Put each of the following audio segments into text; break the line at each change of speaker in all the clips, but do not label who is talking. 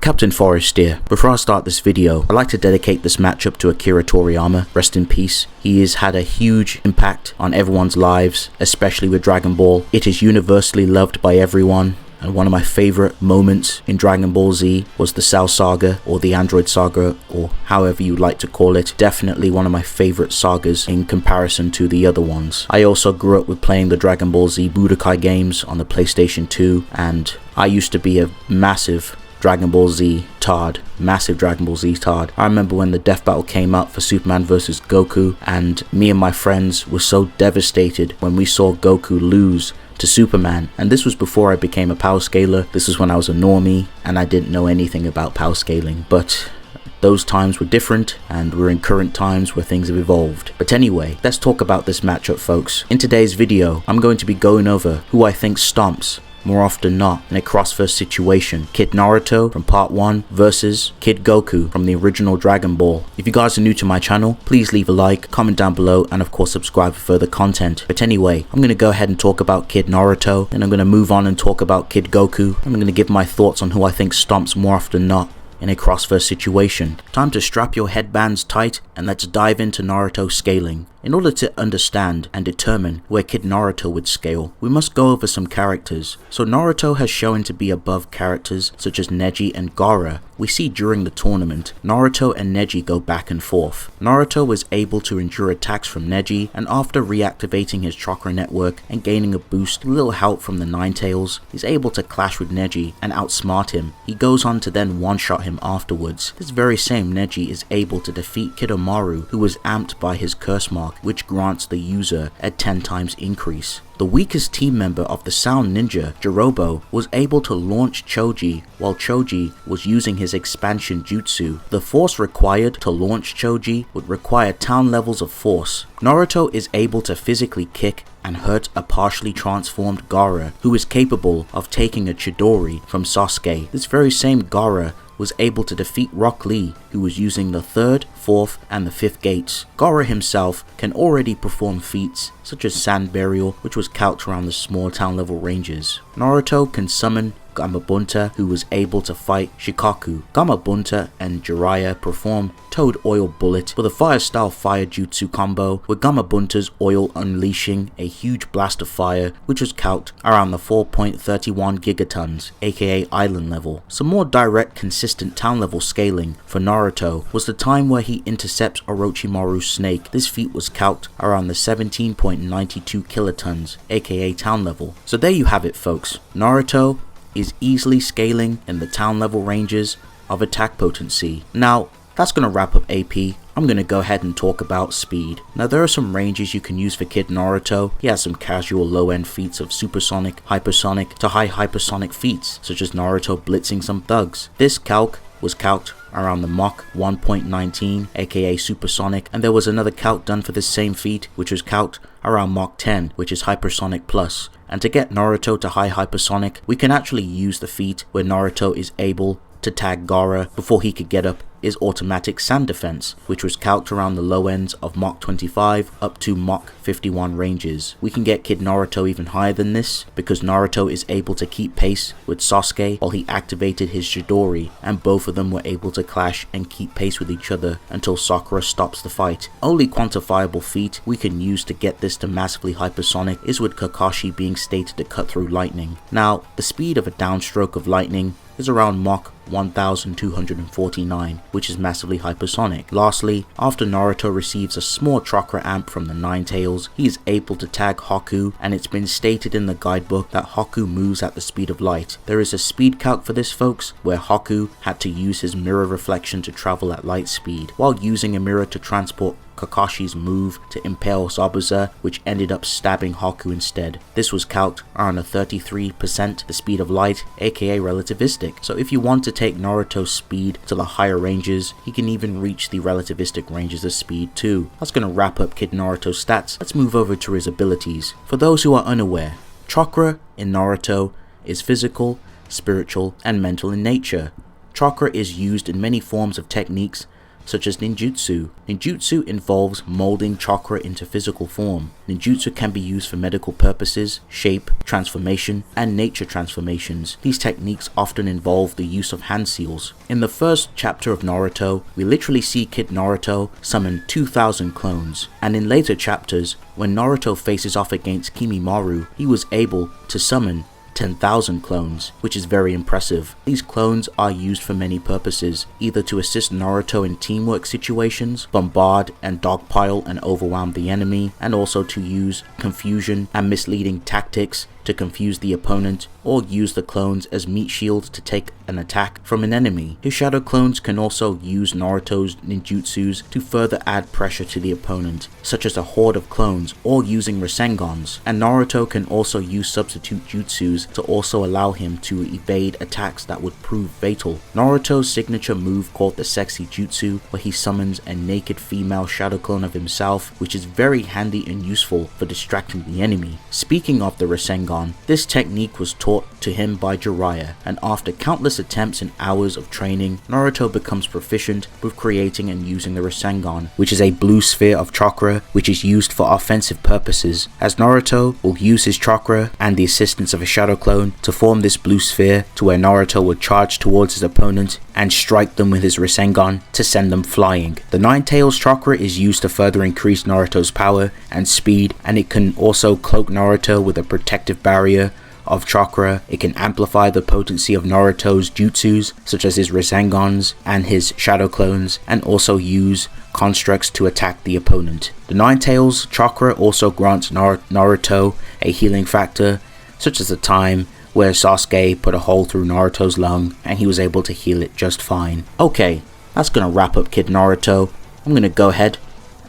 Captain Forrest here. Before I start this video, I'd like to dedicate this matchup to Akira Toriyama. Rest in peace. He has had a huge impact on everyone's lives, especially with Dragon Ball. It is universally loved by everyone. And one of my favorite moments in Dragon Ball Z was the Cell Saga, or the Android Saga, or however you like to call it. Definitely one of my favorite sagas in comparison to the other ones. I also grew up with playing the Dragon Ball Z Budokai games on the PlayStation 2, and I used to be a massive Dragon Ball Z tard. I remember when the death battle came out for Superman vs Goku, and me and my friends were so devastated when we saw Goku lose to Superman. And this was before I became a power scaler. This was when I was a normie and I didn't know anything about power scaling, but those times were different, and we're in current times where things have evolved. But anyway, let's talk about this matchup, folks. In today's video, I'm going to be going over who I think stomps more often not in a crossverse situation. Kid Naruto from part 1 versus Kid Goku from the original Dragon Ball. If you guys are new to my channel, please leave a like, comment down below, and of course subscribe for further content. But anyway, I'm going to go ahead and talk about Kid Naruto, then I'm going to move on and talk about Kid Goku. I'm going to give my thoughts on who I think stomps more often not in a crossverse situation. Time to strap your headbands tight and let's dive into Naruto Scaling. In order to understand and determine where Kid Naruto would scale, we must go over some characters. So Naruto has shown to be above characters such as Neji and Gaara. We see during the tournament, Naruto and Neji go back and forth. Naruto was able to endure attacks from Neji, and after reactivating his chakra network and gaining a boost, a little help from the Nine Tails, he's able to clash with Neji and outsmart him. He goes on to then one-shot him afterwards. This very same Neji is able to defeat Kidomaru, who was amped by his curse mark, which grants the user a 10 times increase. The weakest team member of the Sound Ninja, Jirobo, was able to launch Choji while Choji was using his expansion jutsu. The force required to launch Choji would require town levels of force. Naruto is able to physically kick and hurt a partially transformed Gaara, who is capable of taking a Chidori from Sasuke. This very same Gaara was able to defeat Rock Lee, who was using the 3rd, 4th, and the 5th gates. Gaara himself can already perform feats such as Sand Burial, which was calced around the small town level ranges. Naruto can summon Gamabunta, who was able to fight Shikaku. Gamabunta and Jiraiya perform Toad Oil Bullet with a fire style fire jutsu combo, with Gamabunta's oil unleashing a huge blast of fire, which was calced around the 4.31 gigatons, aka island level. Some more direct, consistent town level scaling for Naruto was the time where he intercepts Orochimaru's snake. This feat was calced around the 17.92 kilotons, aka town level. So there you have it, folks. Naruto is easily scaling in the town level ranges of attack potency. Now, that's going to wrap up AP. I'm going to go ahead and talk about speed. Now, there are some ranges you can use for Kid Naruto. He has some casual low-end feats of supersonic, hypersonic, to high hypersonic feats, such as Naruto blitzing some thugs. This calc was calced around the Mach 1.19, aka supersonic, and there was another calc done for this same feat, which was calced around Mach 10, which is hypersonic plus. And to get Naruto to high hypersonic, we can actually use the feat where Naruto is able to tag Gaara before he could get up is automatic sand defense, which was calced around the low ends of Mach 25 up to Mach 51 ranges. We can get Kid Naruto even higher than this because Naruto is able to keep pace with Sasuke while he activated his Chidori, and both of them were able to clash and keep pace with each other until Sakura stops the fight. Only quantifiable feat we can use to get this to massively hypersonic is with Kakashi being stated to cut through lightning. Now, the speed of a downstroke of lightning is around Mach 1249, which is massively hypersonic. Lastly, after Naruto receives a small chakra amp from the Nine Tails, he is able to tag Haku, and it's been stated in the guidebook that Haku moves at the speed of light. There is a speed calc for this, folks, where Haku had to use his mirror reflection to travel at light speed, while using a mirror to transport Kakashi's move to impale Zabuza, which ended up stabbing Haku instead. This was calced around a 33% the speed of light, aka relativistic. So if you want to take Naruto's speed to the higher ranges, he can even reach the relativistic ranges of speed too. That's going to wrap up Kid Naruto's stats. Let's move over to his abilities. For those who are unaware, chakra in Naruto is physical, spiritual, and mental in nature. Chakra is used in many forms of techniques such as ninjutsu. Ninjutsu involves molding chakra into physical form. Ninjutsu can be used for medical purposes, shape, transformation, and nature transformations. These techniques often involve the use of hand seals. In the first chapter of Naruto, we literally see Kid Naruto summon 2,000 clones, and in later chapters, when Naruto faces off against Kimimaro, he was able to summon 10,000 clones, which is very impressive. These clones are used for many purposes, either to assist Naruto in teamwork situations, bombard and dogpile and overwhelm the enemy, and also to use confusion and misleading tactics to confuse the opponent, or use the clones as meat shields to take an attack from an enemy. His shadow clones can also use Naruto's ninjutsus to further add pressure to the opponent, such as a horde of clones or using Rasengans, and Naruto can also use substitute jutsus to also allow him to evade attacks that would prove fatal. Naruto's signature move called the Sexy Jutsu, where he summons a naked female shadow clone of himself, which is very handy and useful for distracting the enemy. Speaking of the Rasengan, this technique was taught to him by Jiraiya, and after countless attempts and hours of training, Naruto becomes proficient with creating and using the Rasengan, which is a blue sphere of chakra which is used for offensive purposes, as Naruto will use his chakra and the assistance of a shadow clone to form this blue sphere to where Naruto would charge towards his opponent and strike them with his Rasengan to send them flying. The Nine Tails chakra is used to further increase Naruto's power and speed, and it can also cloak Naruto with a protective barrier of chakra. It can amplify the potency of Naruto's jutsus, such as his Rasengans and his shadow clones, and also use constructs to attack the opponent. The Nine Tails chakra also grants Naruto a healing factor, such as the time where Sasuke put a hole through Naruto's lung and he was able to heal it just fine. Okay, that's gonna wrap up Kid Naruto. I'm gonna go ahead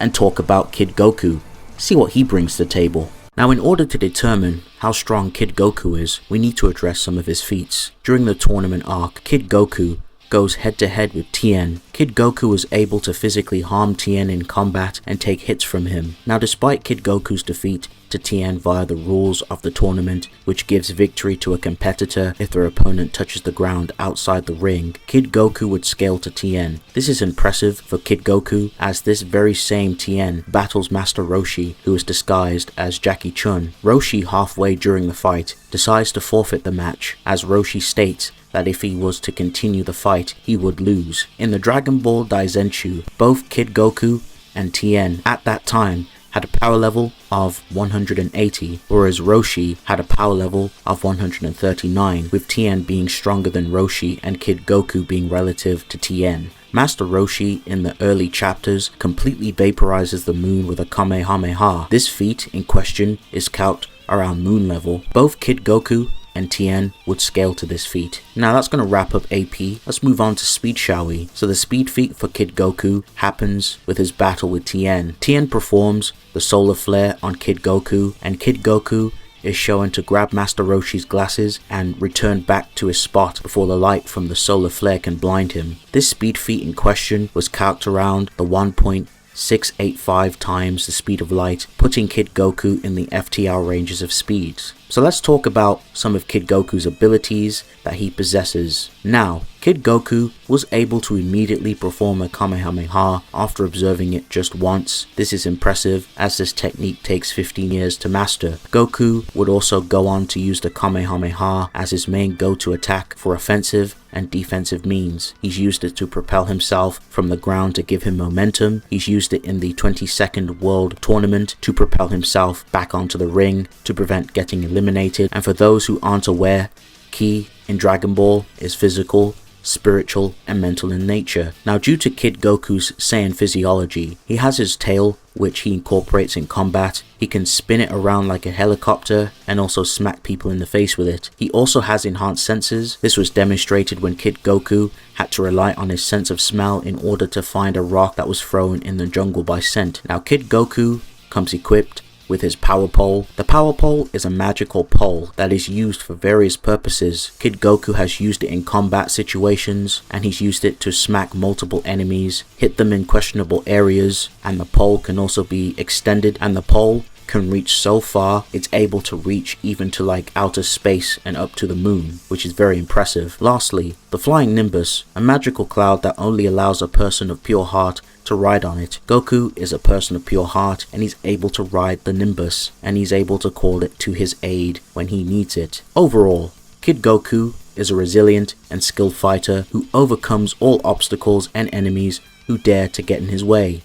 and talk about Kid Goku, see what he brings to the table. Now, in order to determine how strong Kid Goku is, we need to address some of his feats. During the tournament arc, Kid Goku goes head to head with Tien. Kid Goku was able to physically harm Tien in combat and take hits from him. Now, despite Kid Goku's defeat to Tien via the rules of the tournament, which gives victory to a competitor if their opponent touches the ground outside the ring, Kid Goku would scale to Tien. This is impressive for Kid Goku, as this very same Tien battles Master Roshi, who is disguised as Jackie Chun. Roshi, halfway during the fight, decides to forfeit the match, as Roshi states that if he was to continue the fight, he would lose. In the Dragon Ball Daizenshuu, both Kid Goku and Tien at that time had a power level of 180, whereas Roshi had a power level of 139, with Tien being stronger than Roshi and Kid Goku being relative to Tien. Master Roshi in the early chapters completely vaporizes the moon with a Kamehameha. This feat in question is capped around moon level. Both Kid Goku and Tien would scale to this feat. Now that's going to wrap up AP. Let's move on to speed, shall we? So the speed feat for Kid Goku happens with his battle with Tien. Tien performs the solar flare on Kid Goku, and Kid Goku is shown to grab Master Roshi's glasses and return back to his spot before the light from the solar flare can blind him. This speed feat in question was calced around the 1.685 times the speed of light, putting Kid Goku in the FTL ranges of speeds. So let's talk about some of Kid Goku's abilities that he possesses. Now, Kid Goku was able to immediately perform a Kamehameha after observing it just once. This is impressive, as this technique takes 15 years to master. Goku would also go on to use the Kamehameha as his main go-to attack for offensive and defensive means. He's used it to propel himself from the ground to give him momentum. He's used it in the 22nd World Tournament to propel himself back onto the ring to prevent getting eliminated. And for those who aren't aware, Ki in Dragon Ball is physical, spiritual, and mental in nature. Now, due to Kid Goku's Saiyan physiology, he has his tail, which he incorporates in combat. He can spin it around like a helicopter and also smack people in the face with it. He also has enhanced senses. This was demonstrated when Kid Goku had to rely on his sense of smell in order to find a rock that was thrown in the jungle by scent. Now, Kid Goku comes equipped with his power pole. The power pole is a magical pole that is used for various purposes. Kid Goku has used it in combat situations, and he's used it to smack multiple enemies, hit them in questionable areas, and the pole can also be extended, and the pole can reach so far, it's able to reach even to like outer space and up to the moon, which is very impressive. Lastly, the flying Nimbus, a magical cloud that only allows a person of pure heart to ride on it. Goku is a person of pure heart, and he's able to ride the Nimbus, and he's able to call it to his aid when he needs it. Overall, Kid Goku is a resilient and skilled fighter who overcomes all obstacles and enemies who dare to get in his way.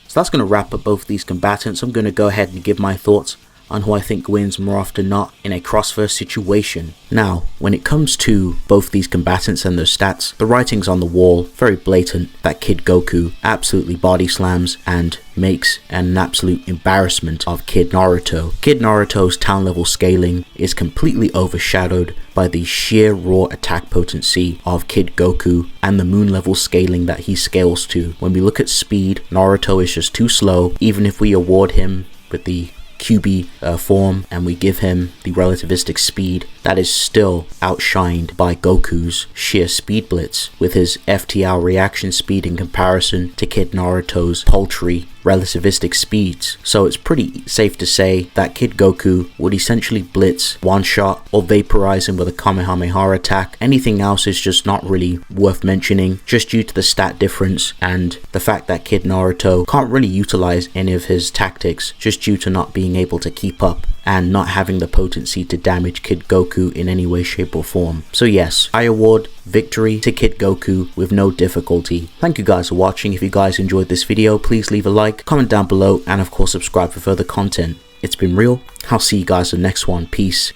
So that's going to wrap up both these combatants. I'm going to go ahead and give my thoughts on who I think wins more often than not in a cross-verse situation. Now, when it comes to both these combatants and their stats, the writing's on the wall, very blatant, that Kid Goku absolutely body slams and makes an absolute embarrassment of Kid Naruto. Kid Naruto's town level scaling is completely overshadowed by the sheer raw attack potency of Kid Goku and the moon level scaling that he scales to. When we look at speed, Naruto is just too slow. Even if we award him with the QB form and we give him the relativistic speed, that is still outshined by Goku's sheer speed blitz with his FTL reaction speed in comparison to Kid Naruto's paltry relativistic speeds. So it's pretty safe to say that Kid Goku would essentially blitz, one shot, or vaporize him with a Kamehameha attack. Anything else is just not really worth mentioning, just due to the stat difference and the fact that Kid Naruto can't really utilize any of his tactics just due to not being able to keep up and not having the potency to damage Kid Goku in any way, shape or form. So yes, I award victory to Kid Goku with no difficulty. Thank you guys for watching. If you guys enjoyed this video, please leave a like, comment down below, and of course subscribe for further content. It's been real. I'll see you guys in the next one. Peace.